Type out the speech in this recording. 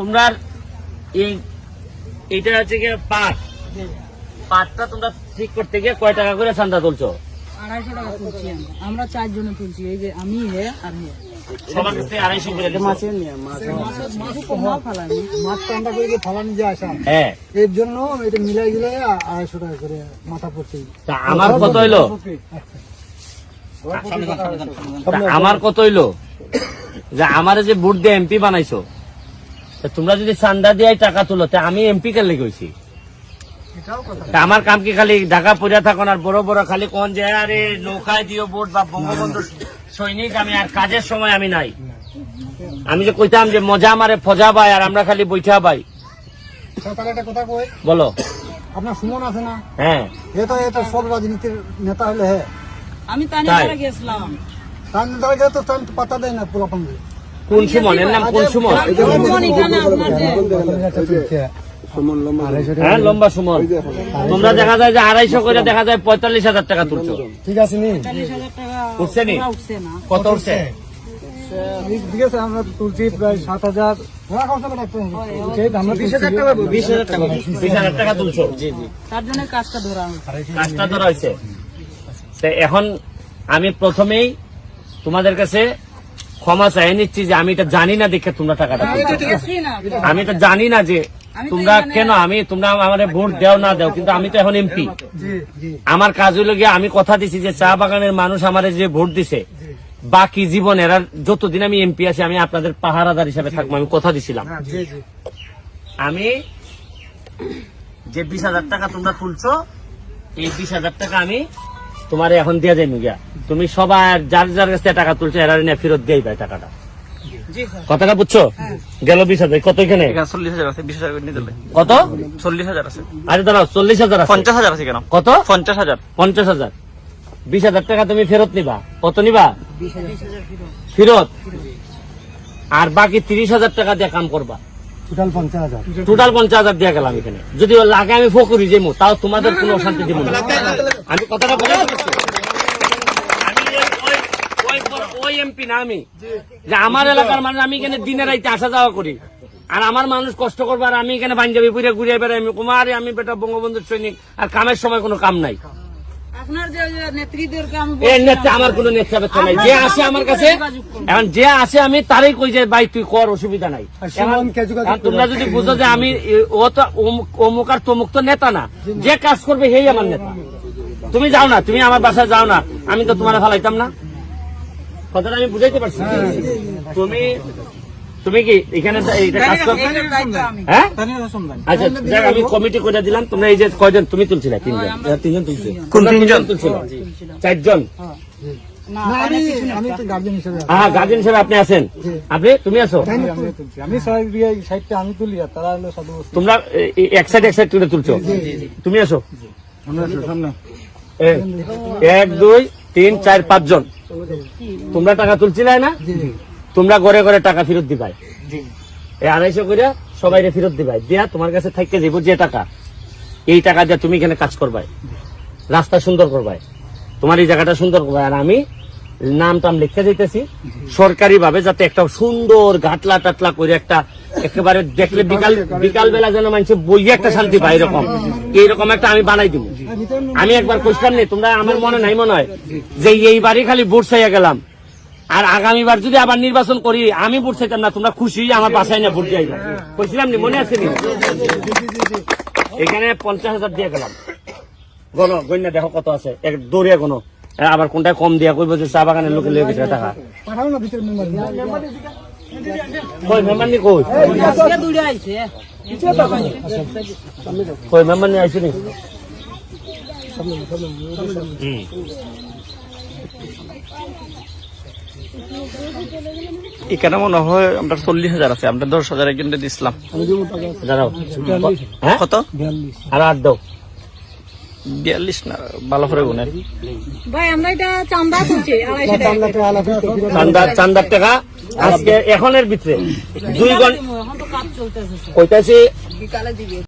তোমরা এইটা হচ্ছে গিয়ে পাটটা তোমরা ঠিক করতে গিয়ে কয় টাকা করে চান্দা তুলছো? 250 টাকা তুলছি আমরা 4 জনে তুলছি, এই যে আমি আর সবার কাছে 250 করে মাছের নিয়ে মাছ ফালানি মাছটা আমরা করে ফালানি যে আসা হ্যাঁ, এর জন্য এটা মিলাই গেলে 250 টাকা করে মাথা পড়ছে। তা আমার কত হইলো? আমার কত হইলো যে আমার যে ভোট দিয়ে এমপি বানাইছো, তোমরা যদি চান্দা দিয়ে টাকা তুলো তা আমি এমপি কে লেগে হয়েছি? আমার কাম কি খালি ঢাকা পড়িয়া থাকুন আর বড় বড় খালি কোন যে আরে নৌকায় দিও ভোট বা বঙ্গবন্ধু সৈনিক, আমি আর কাজের সময় আমি নাই। আমি যে কইতাম যে মজা আমারে ফজা ভাই আর আমরা খালি বৈঠা ভাই। একটা কথা কই, বলো। আপনার সুমন আছে না? হ্যাঁ, এটা সব রাজনীতির নেতা হলে হ্যাঁ, আমি তানিয়া গেছিলাম, তার নেতারা গেলে তো তার পাতা দেয় না পুরো পাঙ্গে। কোন সুমন? এর নাম কোন সুমন? হ্যাঁ, লম্বা সুমন। তোমরা দেখা যায় যে 250 করে দেখা যায় 45,000 টাকা তুলছো। ঠিক আছে নি 40,000 টাকা উঠছে নি? উঠছে না। কত উঠছে? ঠিক আছে, আমরা তুলছি প্রায় 7,000। আমরা 20,000 টাকা 20,000 টাকা তুলছো। জি জি, তার জন্য কাজটা ধরা হয়েছে। এখন আমি প্রথমেই তোমাদের কাছে ক্ষমা চাই নিচ্ছি যে আমি এটা জানি না দেখে তোমরা টাকাটা তুলছো। আমি এটা জানি না যে তোমরা কেন তোমরা আমার ভোট দেও না দেও, কিন্তু আমি তো এখন এমপি। আমার কাজ হইল গিয়ে আমি কথা দিছি যে চা বাগানের মানুষ আমার যে ভোট দিছে বাকি জীবন এরা যতদিন আমি এমপি আছি আমি আপনাদের পাহারাদার হিসাবে থাকবো, আমি কথা দিছিলাম। আমি যে 20,000 টাকা তোমরা তুলছো এই 20,000 টাকা আমি তোমার এখন দিয়ে যাই গিয়া, তুমি সবার যার যার কাছে টাকা তুলছো এরা নিয়ে ফেরত দিয়ে ভাই টাকাটা। কথাটা বুঝছো? গেল 20,000। কত এখানে? 40,000 আছে, 20,000 করে নিয়ে দিলে। কত? 40,000 আছে। আরে দাঁড়াও, 40,000 আছে। 50,000 আছে কেন? কত? 50,000। 50,000। 20,000 টাকা তুমি ফেরত নিবা। কত নিবা? 20,000 ফেরত। আর বাকি 30,000 টাকা দিয়ে কাম করবা। টোটাল 50,000 দিয়ে গেলাম এখানে। যদি লাগে আমি ফকুরি যাবো, তাও তোমাদের কোনো অশান্তি দিব না। আমি কথাটা বলে ওই এমপি না আমি, যে আমার এলাকার মানুষ আমি এখানে দিনে রাইতে আসা যাওয়া করি, আর আমার মানুষ কষ্ট করবো আর আমি এখানে পাঞ্জাবি পুরে ঘুরে বেড়াই। আমি কুমারে আমি বেটা বঙ্গবন্ধুর সৈনিক, আর কামের সময় কোনো কাম নাই। আপনার যে নেত্রীদেরকে আমি আমার কোনো নেতা বেতা নাই। যে আসে আমার কাছে, এখন যে আসে আমি তারই কই যে ভাই তুই কর, অসুবিধা নাই। তোমরা যদি বুঝো যে আমি ও তো অমুক আর তমুক তো নেতা না, যে কাজ করবে সেই আমার নেতা। তুমি যাও না, তুমি আমার বাসায় যাও না, আমি তো তোমার ফালাইতাম না। কথাটা আমি বুঝাইতে পারছি। তুমি কি এখানে কাজ করবে? হ্যাঁ, আচ্ছা দেখ, আমি কমিটি করে দিলাম। তোমরা এই যে কয়জন তুমি তুলছিলে? 3জন তুলছে। কোন 3জন তুলছিল? 4জন। আমি তো গার্জেন হিসেবে হ্যাঁ, গার্জেন হিসেবে আপনি আছেন। তুমি আছো? আমি সাইডটা আমি তুলি আর তারা হলো সাধু। তোমরা এক সাইড তুলে তুলছো। তুমি আছো? 1 2 3 4 5 জন তোমরা টাকা তুলছিলে না? তোমরা ঘরে ঘরে টাকা ফেরত দিবাই। এই 250 করে সবাই ফেরত দিবাই, দিয়া তোমার কাছে থাকতে যাবো যে টাকা, এই টাকা দিয়ে তুমি এখানে কাজ করবাই, রাস্তা সুন্দর করবাই, তোমার এই জায়গাটা সুন্দর করবাই। আর আমি নাম টাম লিখতে যাইতেছি সরকারি ভাবে, যাতে একটা সুন্দর ঘাটলা টাটলা করে একটা একেবারে দেখলে বিকাল বেলা যেন মানুষ বইয়ে একটা শান্তি পায়, এইরকম একটা আমি বানাই দিব। আমি একবার কোশ্চেন নেই, তোমরা আমার মনে নাই মনে হয় যে এইবারই খালি ভোট চাইয়া গেলাম, আর আগামীবার যদি আবার নির্বাচন করি আমি ভোট চাইতাম না, তোমরা খুশি আমার বাসায় না ভোট দিয়ে বলছিলাম নি, মনে আছে নি? এখানে 50,000 দিয়ে গেলাম। গণ গণ্যা দেখো কত আছে, এক দৌড়িয়া গণ, আবার কোনটা কম দিয়া কইব যে চা বাগানের লোকে লেগে গেছে টাকা। কই মেম্বার নি? কই কই মেম্বার নি আইসি নি? এখানে মনে হয় আমরা 40,000 আছে, আমরা 10,000 কিন্তু দিছিলাম। কত? আর 8 দাও। 42 না, ভালো করে গুনে ভাই আমরা এটা চান্দা তুলছি 250 চান্দার টাকা আজকে এখনের ভিতরে 2 ঘন্টা এখন তো কাজ চলতেছে, কইতাছি বিকালে দিবে।